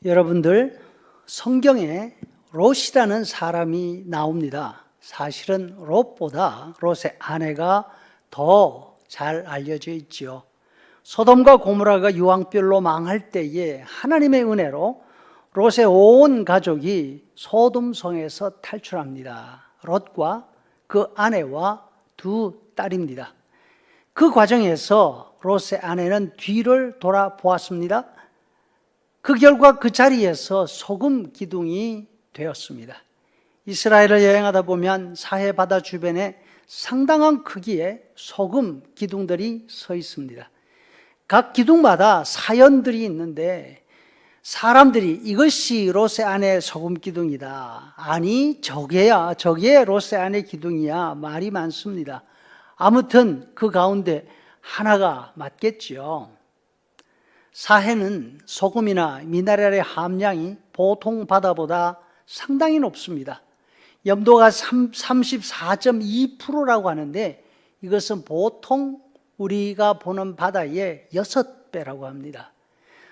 여러분들, 성경에 롯이라는 사람이 나옵니다. 사실은 롯보다 롯의 아내가 더 잘 알려져 있지요. 소돔과 고모라가 유황불로 망할 때에 하나님의 은혜로 롯의 온 가족이 소돔성에서 탈출합니다. 롯과 그 아내와 두 딸입니다. 그 과정에서 롯의 아내는 뒤를 돌아보았습니다. 그 결과 그 자리에서 소금 기둥이 되었습니다. 이스라엘을 여행하다 보면 사해 바다 주변에 상당한 크기의 소금 기둥들이 서 있습니다. 각 기둥마다 사연들이 있는데 사람들이 이것이 롯의 아내 소금 기둥이다, 아니 저게 롯의 아내 기둥이야, 말이 많습니다. 아무튼 그 가운데 하나가 맞겠지요. 사해는 소금이나 미네랄의 함량이 보통 바다보다 상당히 높습니다. 염도가 34.2%라고 하는데 이것은 보통 우리가 보는 바다의 6배라고 합니다.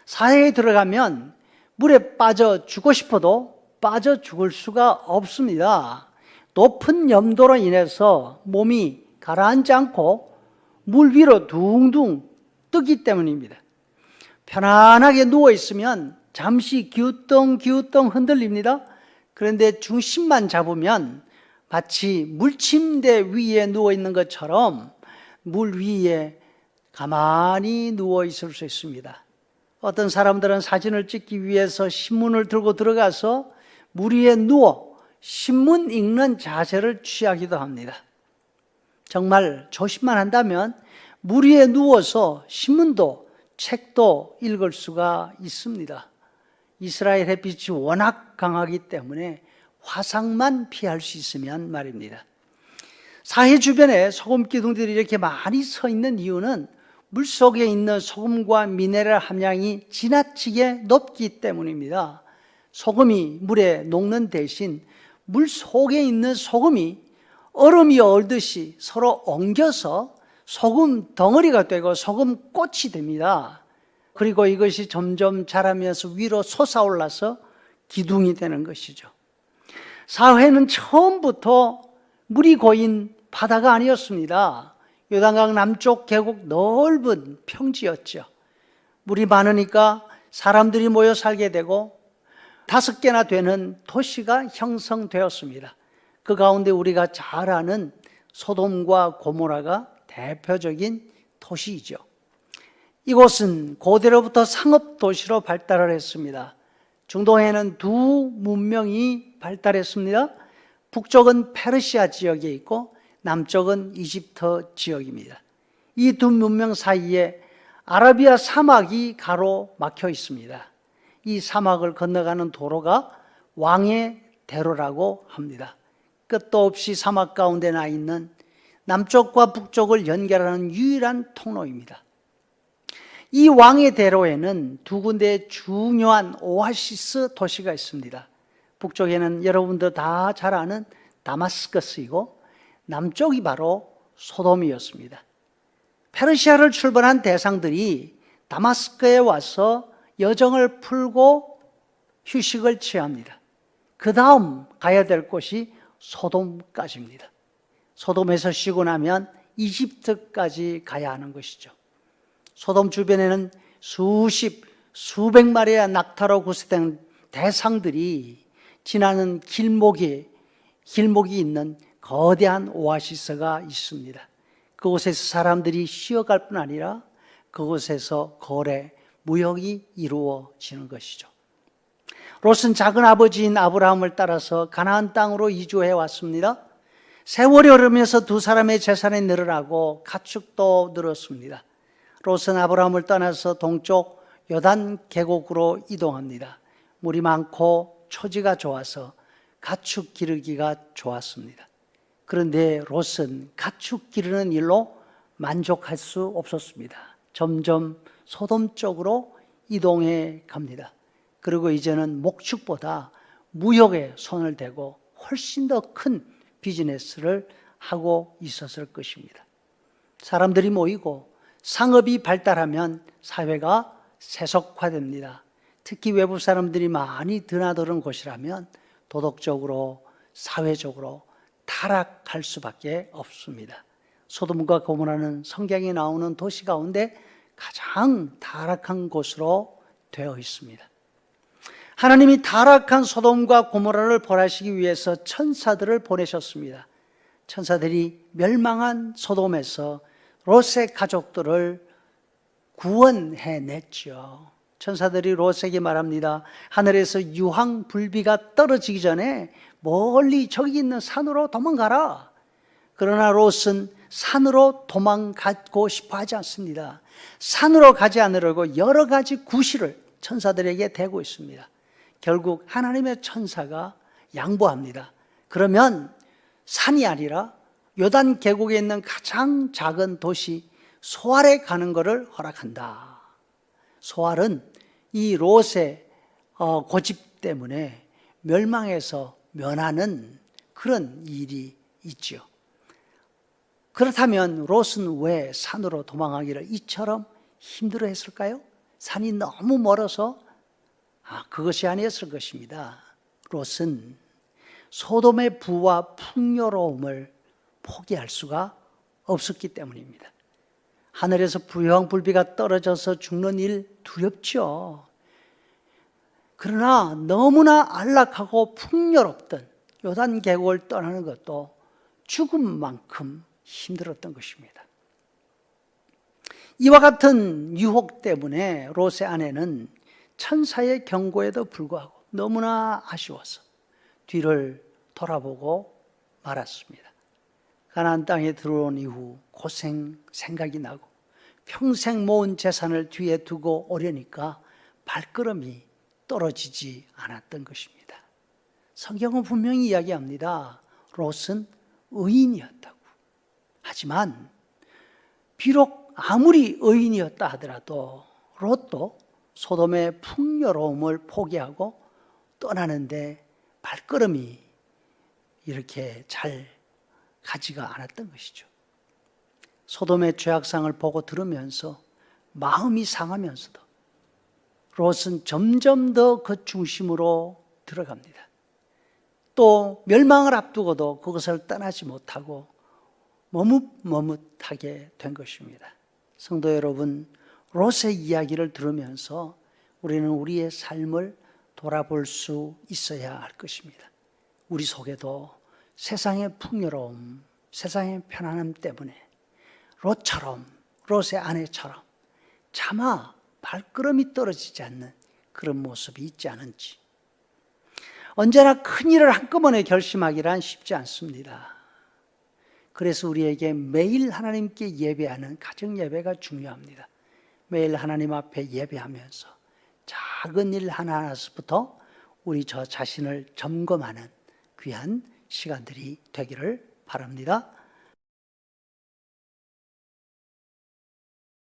사해에 들어가면 물에 빠져 죽고 싶어도 빠져 죽을 수가 없습니다. 높은 염도로 인해서 몸이 가라앉지 않고 물 위로 둥둥 뜨기 때문입니다. 편안하게 누워있으면 잠시 기우뚱기우뚱 흔들립니다. 그런데 중심만 잡으면 마치 물침대 위에 누워있는 것처럼 물 위에 가만히 누워있을 수 있습니다. 어떤 사람들은 사진을 찍기 위해서 신문을 들고 들어가서 물 위에 누워 신문 읽는 자세를 취하기도 합니다. 정말 조심만 한다면 물 위에 누워서 신문도 책도 읽을 수가 있습니다. 이스라엘 햇빛이 워낙 강하기 때문에 화상만 피할 수 있으면 말입니다. 사해 주변에 소금 기둥들이 이렇게 많이 서 있는 이유는 물속에 있는 소금과 미네랄 함량이 지나치게 높기 때문입니다. 소금이 물에 녹는 대신 물 속에 있는 소금이 얼음이 얼듯이 서로 엉겨서 소금 덩어리가 되고 소금 꽃이 됩니다. 그리고 이것이 점점 자라면서 위로 솟아올라서 기둥이 되는 것이죠. 사해는 처음부터 물이 고인 바다가 아니었습니다. 요단강 남쪽 계곡 넓은 평지였죠. 물이 많으니까 사람들이 모여 살게 되고 5개나 되는 도시가 형성되었습니다. 그 가운데 우리가 잘 아는 소돔과 고모라가 대표적인 도시이죠. 이곳은 고대로부터 상업도시로 발달을 했습니다. 중동에는 두 문명이 발달했습니다. 북쪽은 페르시아 지역에 있고 남쪽은 이집트 지역입니다. 이 두 문명 사이에 아라비아 사막이 가로막혀 있습니다. 이 사막을 건너가는 도로가 왕의 대로라고 합니다. 끝도 없이 사막 가운데 나 있는 남쪽과 북쪽을 연결하는 유일한 통로입니다. 이 왕의 대로에는 두 군데의 중요한 오아시스 도시가 있습니다. 북쪽에는 여러분들 다 잘 아는 다마스커스이고 남쪽이 바로 소돔이었습니다. 페르시아를 출발한 대상들이 다마스커에 와서 여정을 풀고 휴식을 취합니다. 그 다음 가야 될 곳이 소돔까지입니다. 소돔에서 쉬고 나면 이집트까지 가야 하는 것이죠. 소돔 주변에는 수백 마리의 낙타로 구성된 대상들이 지나는 길목이 있는 거대한 오아시스가 있습니다. 그곳에서 사람들이 쉬어갈 뿐 아니라 그곳에서 거래, 무역이 이루어지는 것이죠. 롯은 작은 아버지인 아브라함을 따라서 가나안 땅으로 이주해 왔습니다. 세월이 흐르면서 두 사람의 재산이 늘어나고 가축도 늘었습니다. 롯은 아브라함을 떠나서 동쪽 요단 계곡으로 이동합니다. 물이 많고 초지가 좋아서 가축 기르기가 좋았습니다. 그런데 롯은 가축 기르는 일로 만족할 수 없었습니다. 점점 소돔 쪽으로 이동해 갑니다. 그리고 이제는 목축보다 무역에 손을 대고 훨씬 더 큰 비즈니스를 하고 있었을 것입니다. 사람들이 모이고 상업이 발달하면 사회가 세속화됩니다. 특히 외부 사람들이 많이 드나드는 곳이라면 도덕적으로, 사회적으로 타락할 수밖에 없습니다. 소돔과 고모라는 성경에 나오는 도시 가운데 가장 타락한 곳으로 되어 있습니다. 하나님이 타락한 소돔과 고모라를 벌하시기 위해서 천사들을 보내셨습니다. 천사들이 멸망한 소돔에서 롯의 가족들을 구원해냈죠. 천사들이 롯에게 말합니다. 하늘에서 유황불비가 떨어지기 전에 멀리 저기 있는 산으로 도망가라. 그러나 롯은 산으로 도망가고 싶어 하지 않습니다. 산으로 가지 않으려고 여러 가지 구실을 천사들에게 대고 있습니다. 결국 하나님의 천사가 양보합니다. 그러면 산이 아니라 요단 계곡에 있는 가장 작은 도시 소알에 가는 것을 허락한다. 소알은 이 롯의 고집 때문에 멸망해서 면하는 그런 일이 있죠. 그렇다면 롯은 왜 산으로 도망가기를 이처럼 힘들어 했을까요? 산이 너무 멀어서 그것이 아니었을 것입니다. 롯은 소돔의 부와 풍요로움을 포기할 수가 없었기 때문입니다. 하늘에서 유황불비가 떨어져서 죽는 일 두렵죠. 그러나 너무나 안락하고 풍요롭던 요단 계곡을 떠나는 것도 죽음만큼 힘들었던 것입니다. 이와 같은 유혹 때문에 롯의 아내는 천사의 경고에도 불구하고 너무나 아쉬워서 뒤를 돌아보고 말았습니다. 가나안 땅에 들어온 이후 고생 생각이 나고 평생 모은 재산을 뒤에 두고 오려니까 발걸음이 떨어지지 않았던 것입니다. 성경은 분명히 이야기합니다. 롯은 의인이었다고. 하지만 비록 아무리 의인이었다 하더라도 롯도 소돔의 풍요로움을 포기하고 떠나는데 발걸음이 이렇게 잘 가지가 않았던 것이죠. 소돔의 죄악상을 보고 들으면서 마음이 상하면서도 롯은 점점 더 그 중심으로 들어갑니다. 또 멸망을 앞두고도 그것을 떠나지 못하고 머뭇머뭇하게 된 것입니다. 성도 여러분, 롯의 이야기를 들으면서 우리는 우리의 삶을 돌아볼 수 있어야 할 것입니다. 우리 속에도 세상의 풍요로움, 세상의 편안함 때문에 롯의 아내처럼 차마 발걸음이 떨어지지 않는 그런 모습이 있지 않은지. 언제나 큰 일을 한꺼번에 결심하기란 쉽지 않습니다. 그래서 우리에게 매일 하나님께 예배하는 가정 예배가 중요합니다. 매일 하나님 앞에 예배하면서 작은 일 하나하나부터 우리 저 자신을 점검하는 귀한 시간들이 되기를 바랍니다.